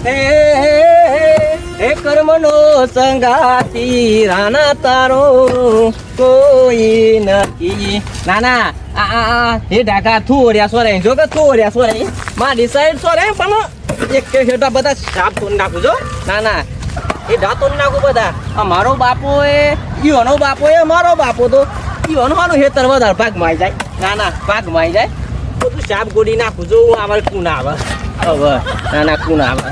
હે કર્મનો સંગાતી રાણા તારો કોઈ નથી. નાના હે ઢાકા થોડ્યા સોરે જો કે થોડ્યા સોરે મારી સાઈડ સોરે પણ એક હેઠા બધા સાપ તોડ નાખું છો. નાના એ ઢાતો નાખું બધા. અમારો બાપો ઈઓનો બાપો મારો બાપો તો ઈઓનો મારું હેતર વધારે ભાગમાં આવી જાય. નાના ભાગમાં આવી જાય બધું સાપ ગોડી નાખું જો આવે કુણ આવે હવે. નાના કુણ આવે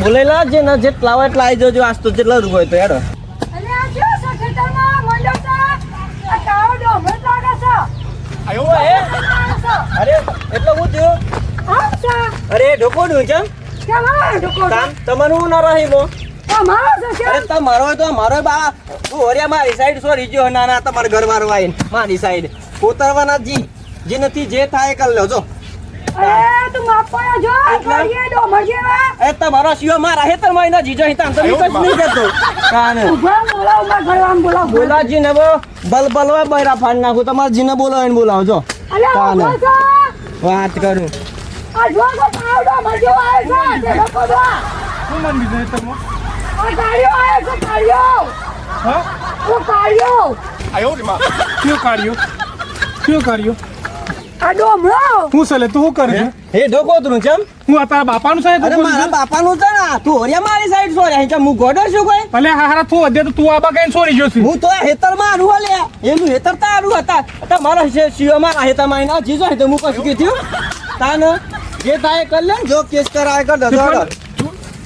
બોલેલા જે ને જેટલા હોય એટલા આવી જજો. આજ તો જેટલા જ હોય તો હેડો. અરે એટલે હું થયું? અરે ઢોકો દઉં છે તમારું ના રહી મો. અરે તમારો હોય તો મારો બા તું હોર્યા મારી સાઈડ સોરી જો. નાના તમારે ઘર મારવા આવીને મારી સાઈડ કોતરવાના જી જે નથી જે થાય કરી લો જો. તમારો સિયો મારા હેતર માં ના જીજો હિતા તો નહીં જતો કાને બોલાજી ને બલ બલવા બૈરા ફાડ નાખું. તમારે જીને બોલાવો એને બોલાવજો કાને વાત કરું. હું સલે તું શું કરે હે ઢોકો તું ચમ હું તારા બાપાનું છે? અરે મારા બાપાનું છે ને. તું હોરિયા મારી સાઈડ સોર્યા ચમ હું ગોડો છું કોઈ? ભલે હારા તું અધે તો તું આબા કઈ છોડી ગયો છે. હું તો હેતર માં આરું લે એનું હેતર તારું હતા મારા સિયો મારા હેતર માં ના જીજો હે તો હું કશું કીધું તાન જે થાય કર લે. જો કેસ કરાય કર દો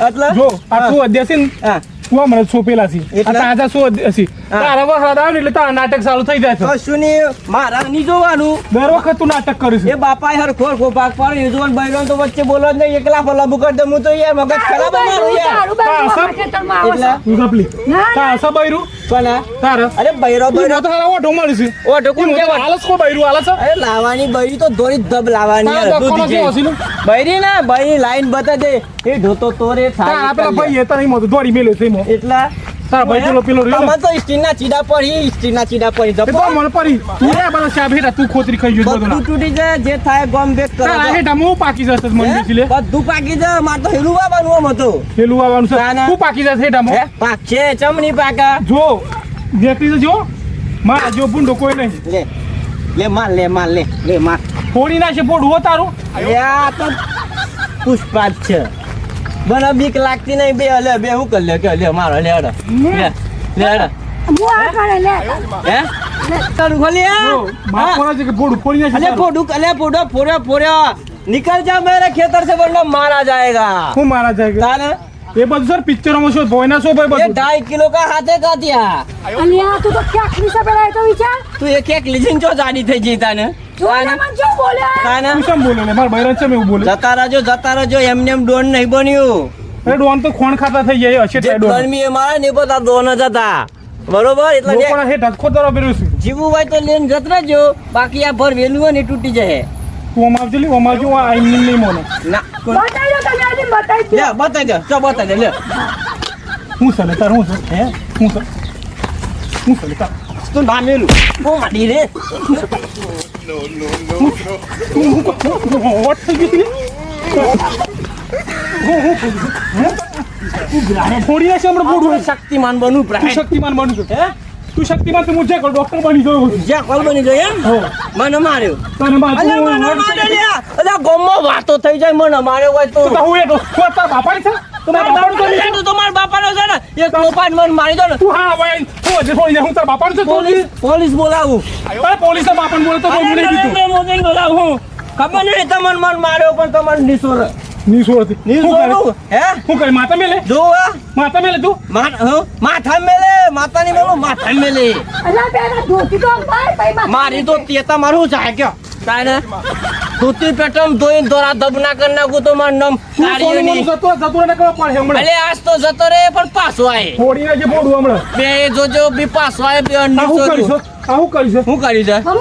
એટલે જો આ તું અધે છે ને હા તું હમણાં છોપેલા છે આ તાજા શું હશે તારા વખત આવે એટલે તારા નાટક ચાલુ થઈ જાય છે. કશું નહીં મારા નહીં જોવાનું. દર વખત તું નાટક કરીશ. એ બાપા યાર ખોર ખો ભાગ પાડે જોવાનું બૈરોન તો વચ્ચે બોલો જ નહીં. એકલા ફલાબુ કરી દે હું તો યાર મગજ ખરાબ મારું યાર. તું કપલી તા સબ બૈરું કોના તારા અરે બૈરો બૈરો તો હારા ઓઢો મળી છે. ઓઢો કોણ કે આલસ કો બૈરું આલસ અરે લાવાની બૈરી તો દોરી ધબ લાવાની યાર. દૂધી છે બૈરી ના બૈરી લાઈન બતા દે એ ઢોતો તોરે થાય. આપણા ભાઈ એ તો નહીં મત દોડી મેલે છે મો એટલા તારા ભાઈ પેલો રહ્યો મને તો સ્ટીલના ચીડા પડી સ્ટીલના ચીડા પડી તો મને પડી તું એ બધા સાહેબ હેઠા તું ખોતરી ખાઈ ગયો બધું તૂટી જાય જે થાય ગમ બેક કરો. તારા હેઠા મો પાકી જશે મને બેસી લે બધું પાકી જાય. માર તો હેલું વાવાનું આમ હતું. હેલું વાવાનું છે તું પાકી જશે હેઠા મો પાક છે ચમની પાકા. જો દેખી જો મારા જો બુંડો કોઈ નહીં. લે લે માર લે માર લે લે માર ફોડી નાખે પોડું હો તારું. આ તો પુષ્પાત છે. મને બીક લાગતી નહીં. બે લે બે હું કરી લે કે લે મારો લે લે લે હે તારું ખોલી બાપ કોના છે કે પોડું ફોડી નાખે અલે પોડું અલે પોડો ફોડ્યો ફોડ્યો નિકલ જા મેરે ખેતર से वरना मारा जाएगा. હું મારા જાય તાને એ બધું સર પિક્ચરોમાં શો ભોયના શો ભાઈ ये બધું 2.5 किलो का हाथे का दिया. અલ્યા તું તો ક્યાંક નીચે પેલા તો વિચાર તું એક એક લીજીન જો જાડી થઈ જઈ તાને જોઈને મન જો બોલે તાને તું કેમ બોલે ને મારા ભાઈ છે એવું બોલે જતા રહેજો એમને એમ ડોન નહીં બન્યું. એ ડોન તો ખોણ ખાતા થઈ જાય હશે જે ડોન ગરમી એ મારે ને બધા દોન જ હતા બરોબર. એટલે લોકોના હેઠ ખોતરો પહેર્યો છે જીવું હોય તો લઈને જત રહેજો. બાકી આ ભર વેલું હોય ને તૂટી જાય. તું અમાવજે લે અમાવજો આ નહીં મોને ના બતાઈ દો તમે આજે બતાઈ દો. લે બતાઈ દે ચો બતાઈ દે લે હું સલે તાર હું છે હે હું સલે તાર તું ના મેલું ઓ માડી રે વોટ થઈ ગઈ ફોડી નાખે હમણાં બોડું શક્તિમાન બનવું તું શક્તિમાન બનું છું તું શક્તિમાન તું મુજે ડોક્ટર બની ગયો જ્યાં કોલ બની ગયો એમ હો મને માર્યો. તને અલે મને માર્યો લ્યા. અલે ગોમમાં વાતો થઈ જાય મને માર્યો હોય તો હું એ તાર બાપાની છે તમારા બાપાનો છે ને એક લોપાન મને મારી દો ને. તું હા ભાઈ હું હજી થોડી હું તાર બાપાનું છે પોલીસ બોલાવું. અરે પોલીસ બાપાને બોલે તો હું નહીં દીધું મોદીને બોલાવું. ખબર નહીં તમને મને માર્યો પણ તમારે નિસોર નિસોડતી હે હું કરી માતા મેલે જો માતા મેલે તું માથા મેલે માતાની મેલું માથા મેલે અલ્યા બેના ધોતી તો ભાઈ મારી તો તે તમારું જાય કે તાને ધોતી પેટમ ધોઈને દોરા દબના કરી નાખું તો મારું નામ કાઢ્યું નહીં. જતો ને કરવા પડે હમણાં અલે આજ તો જતો રે પણ પાછો આય ફોડી નાખે બોડું હમણાં બે જોજો બી પાછો આય બે આવું કરીશ હું કરી છે હમ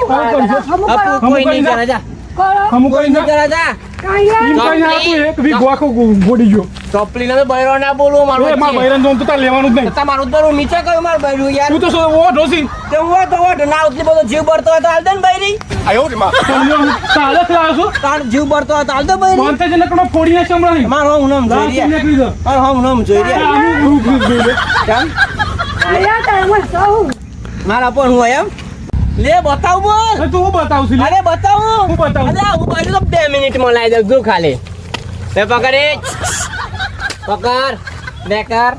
આપું કોઈ નહીં કરે જા કરો હમું કોઈ કરીને નહીં કરે જા કાંઈ યાર. એમ કઈ ના તું એક વીઘો આખો ગોડી ગયો ચોપલીને તો બૈરો ના બોલવું મારું એ માં બૈરન જોન તો તાર લેવાનું જ નહીં તમારું તો નીચે કયું મારું બૈરું યાર તું તો સો ઓ ઢોસી તે હું તો ઓઢ ના ઉતલી બધો જીવ બળતો હોય તો હાલ દે ને બૈરી તાલે લાવ છું તાર જીવ બળતો હોય તો હાલ દે બૈરી બંધ જને કણો ફોડીને સંભળાવી મારો હું નામ જોઈ રહ્યા નીકળી દો મારો હું નામ જોઈ રહ્યા આનું ગ્રુપ જોઈ લે કેમ અલ્યા તારામાં સૌ. મારા પણ હું એમ લે બતાવ બોલ તું હું બતાવું છું અરે બતાવું હું બતાવું? અરે હું બૈરું તો 2 મિનિટમાં લાવી દઉં જો ખાલી લે પકડ એ પકડ બે કર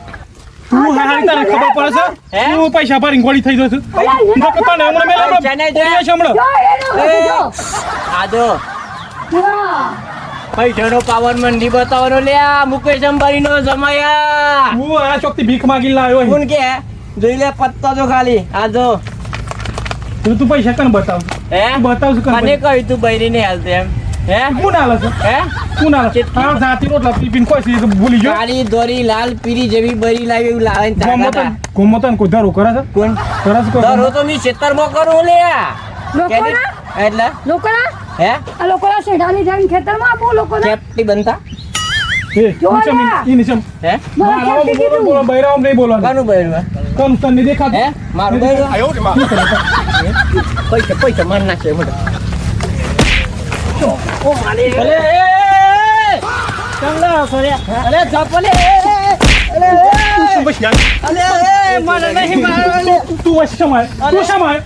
તું હારી તને ખબર પડે છે હે? હું પૈસા ભરીને ગોળી થઈ જશે નકર તને હમણાં મેલા પૈસા નહીં જોઈએ. છે હમણાં જો એનો એ જો. આજો વાહ. પૈસાનો પાવર મંડી બતાવવાનો લે આ મુકેશ અંબાણીનો જમાયા હું આ ચોકથી ભીખ માગી લાવ્યો કોણ કે જોઈ લે પત્તા જો ખાલી આજો તું પૈસા કને બતાવ હે તું બતાવ છું મને કહ્યું તું બૈરી ને હાલતે એમ હે કોણ આલે છે હે કોણ આલે આ જાતિ રોટલા પીપીને કોઈ સી ભૂલી ગયો કાળી દોરી લાલ પીરી જેવી બૈરી લાવી એવું લાવે ગોમતન કોઈ ધારો કરે છે કોણ કરે છે કોઈ દરો તો મી ખેતરમાં કરું લે લોકોના એટલે લોકોના હે આ લોકોના શેઢાની જેમ ખેતરમાં આપું લોકોના કેપ્ટી બનતા એ જો નીચે અલ્યા. ઈ નીચે હે મારા ખેતી કીધું. બોલો બૈરામ નહીં બોલવાનું કાનું બૈરું હે? કોણ તને દેખાતું હે મારું બૈરું પૈસા પૈસા માર નાખે મોટો ઓ માલે અલે ચાંગલા સોર્યા અલે ચપલે અલે તું બસ યાર અલે મને નહીં મારવા તું વસ સમાય તું સમાય